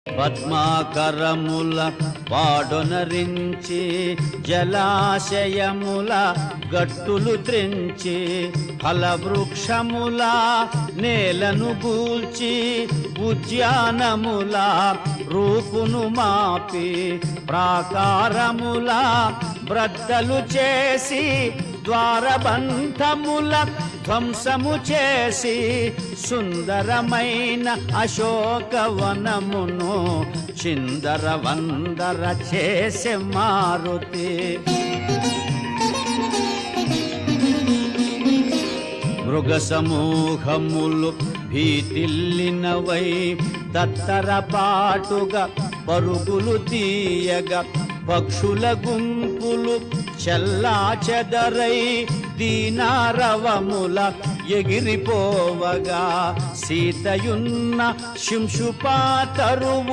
పద్మాకరముల పాడొనరించి జలాశయముల గట్టులు త్రించి ఫలవృక్షముల నేలను గూల్చి ఉద్యానముల రూపును మాపి ప్రాకారముల బ్రద్దలు చేసి ద్వారబంధముల ధ్వంసము చేసి సుందరమైన అశోకవనమును చిందర వందర చేసే మారుతి. మృగ సమూహములు భీతిల్లినవై తత్తరపాటుగా పరుగులు తీయగా పక్షుల గుంపులు చెల్లా చెదరై దీనారవముల ఎగిరిపోవగా సీతయున్న శింశుపాతరువు